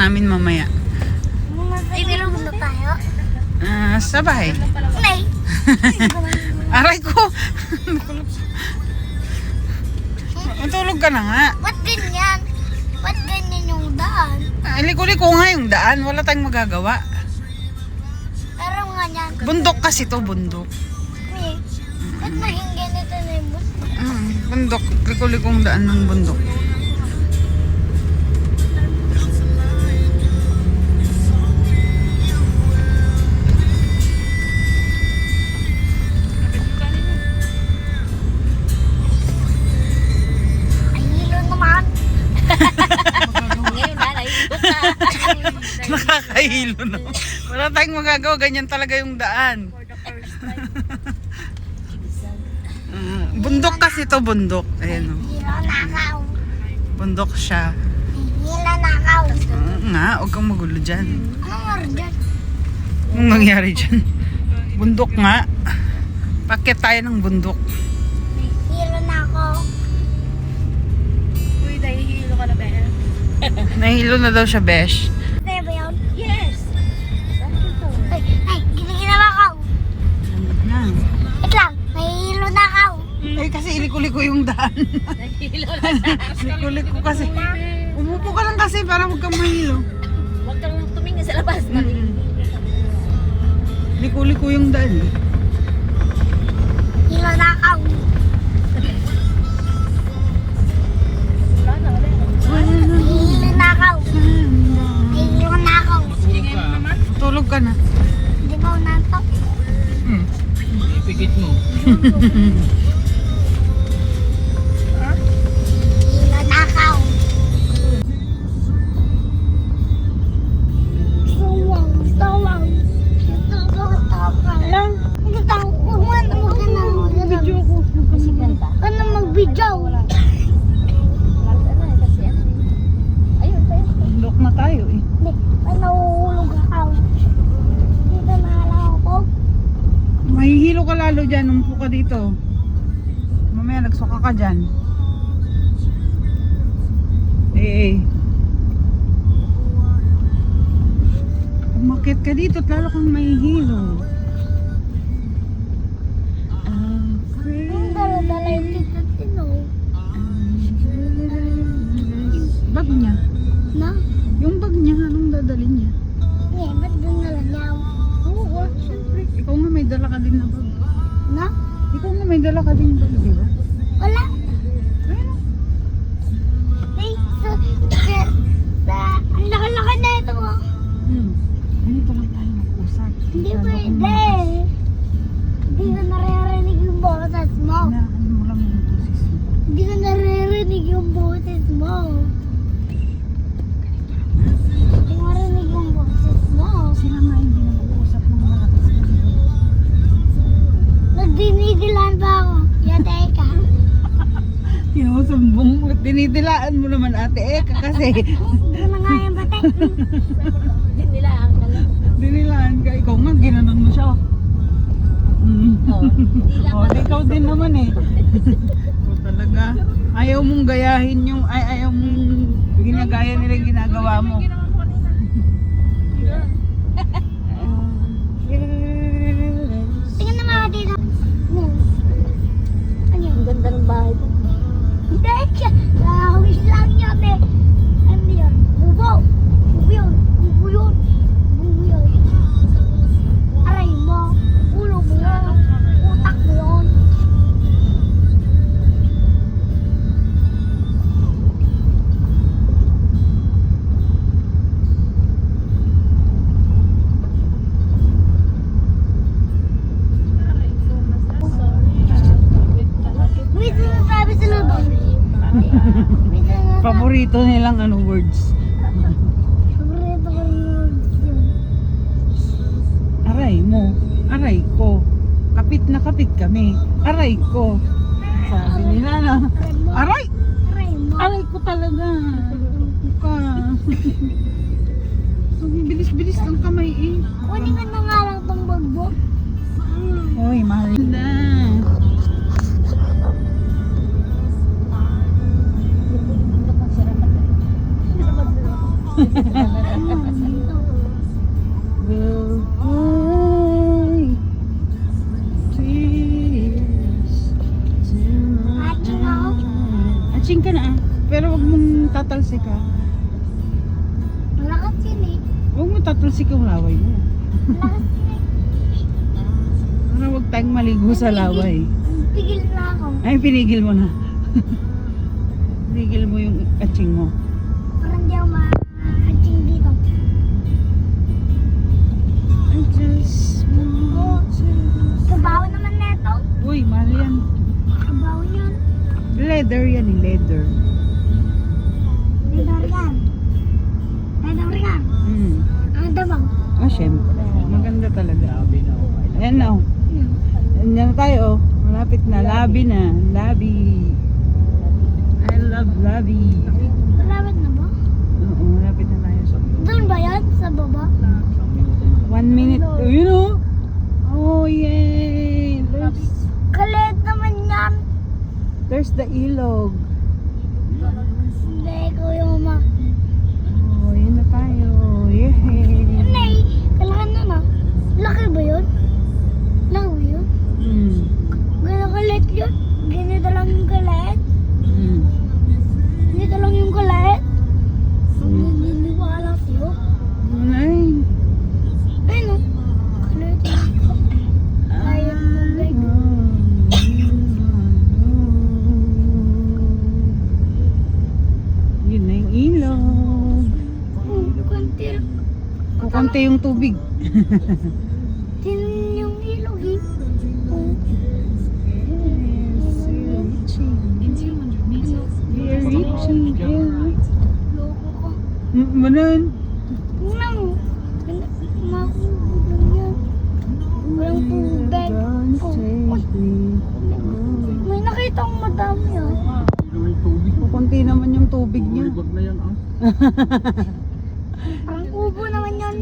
namin mamaya. Ibiro mo tayo? Sa bahay. Nay. Aray ko! Matulog ka na nga. Ba't ganyan? Ba't ganyan yung daan? Liko-liko nga yung daan. Wala tayong magagawa. Pero nga yan. Bundok kasi to, bundok. Eh, ba't naging ganito na yung bus? Bundok. Liko-likong daan ng bundok. Ay, hilo naman. Ngayon na, nahihilot na. Nakakahilo na. Wala tayong magagawa. Ganyan talaga yung daan. For the first time. Bundok kasi to, bundok. Ayan o. Hilo nakaw. Bundok siya. Hilo nakaw. Nga, huwag kang magulo dyan. Ano nga dyan? Anong nangyari dyan? Bundok nga. Paket tayo ng bundok. Hilo nakaw. Uy, nahihilo ka na ba? Nahilo na daw siya, besh. Kaya ba yun? Yes! Ay, ginaginawa ko. Na. Wait lang, may hilo nakaw. Ay, kasi iliko-liko yung daan. Nahihilo na siya. Iliko-liko kasi. Umupo ka lang kasi para huwag kang mahilo. Huwag kang tumingin sa labas. Liko-liko yung daan. Hilo nakaw. Wala na, wala na. Hilo nakaw. Hilo nakaw. Tulog ka na. Di ba unantok? Ipikit mo. Hilo nakaw. Sawang, sawang. Lang. Ito, huwag mo ka na. Video ko. Kasi ganda. Ano mag-video? Wala na, kasi ano. Ayun, tayo. Bundok na tayo eh. Hindi, may nahuhulog ako. Dito nahalang ako. Mahihilo ka lalo dyan. Umupo ka dito. Mamaya nagsuka ka dyan. Eh. Umakit ka dito at lalo kang mahihilo. Yung dala-dala yung tikat din, oh. Bag niya. Na? Yung bag niya, anong dadalhin niya? Eh, ba't doon nalanyaw? Oo, syempre. Ikaw nga may dala ka din na bag. Na? Ikaw nga may dala ka din na bag, di ba? Wala. Ayun. Ay, ang laki-laki na ito, oh. Ganito lang tayo mag-usap. Hindi Masyado kang pwede. Hindi ko naririnig yung boses mo. Ano mo lang yung boses mo. Hindi ko naririnig yung boses mo. Hindi ko marinig yung boses mo. Sila nga hindi nag-uusap ng malakas. Nagdinidilan ba ako? Yate ka. Sinusumbong mo. Dinidilaan mo naman ate Eka kasi. Hindi ko na nga yung bate. Din nila ang kalang. Dinilaan ka. Ikaw nga, ginanon mo siya. Ikaw din naman eh. Talaga. Ayaw mong gayahin yung, ayaw mong ginagaya nila yung ginagawa mo. Tingnan na mga dito. Ano yun? Ang ganda ng bahay ko. Hindi siya. Nakawis lang niya, be. Ano yun? Bubo. Bubo yun. Bubo yun. Bubo yun. Aray mo. Ulo mo yun. Utak mo yun. May sinasabi sila doon. May sinasabi. Paborito nilang ano words. Paborito ko yun. Aray mo. Aray ko. Kapit na kapit kami. Aray ko. Sabi nila na. Aray! Aray mo. Aray ko talaga. Ka. Bilis-bilis ng kamay eh. Kunin ka na nga lang tong bagbo. Uy, mahal na. Will cry tears Atching ako. Atching ka na ah. Pero wag mong tatalsik ha. Malakas yun eh. Huwag mo tatalsik yung laway mo. Malakas yun eh. Para huwag tayong maligo sa laway. Pigil na ako. Ay, pinigil mo na. Pinigil mo yung atching mo. Parang di ako ma-atching dito. I just want to... Kabaw naman neto. Uy, mahal yan. Kabaw yan. Leather yan eh, leather. Leather yan. Leather yan. Ang dabaw. Ah, syempre. Maganda talaga. Sabi na ako. Ayan na oh. Ayan na tayo oh. Malapit na. Labi na. Labi. I love Labi. Malapit na ba? Oo, malapit na tayo sa... Doon ba yan? Sa baba? 1 minute. Oh, you know? Oh, yay! Kalit naman yan. There's the ilog. Hindi ko yung ma... Oh, yun na tayo. Yay! Nay, kailangan na na. Laki ba yun? Laki ba yun? Gano'n kalit yun? Ganito lang yung kalit? Ganito lang yung kalit? Hindi ko alam yun. Ay. Ay no. Kalit. Ayaw mo baby. Yun na yung ilog. Kunti. Kukunti yung tubig. Tinan yung ilog eh. We're reaching. Loko ko. Manan. Tingnan mo. Makukubog lang yan. Walang tubig. Oh, may nakita akong madami ah. Yung tubig. Kukunti naman yung tubig niya. Wag na yan ah. Ang kubo naman yan.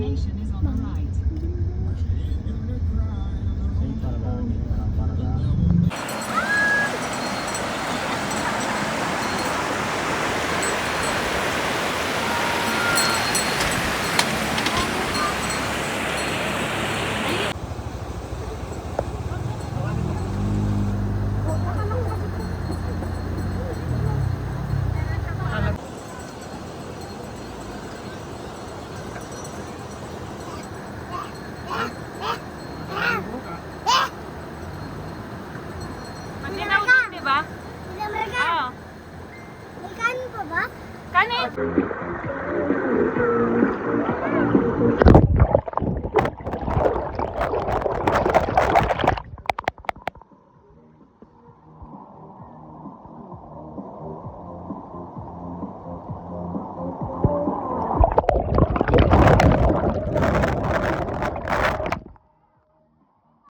Para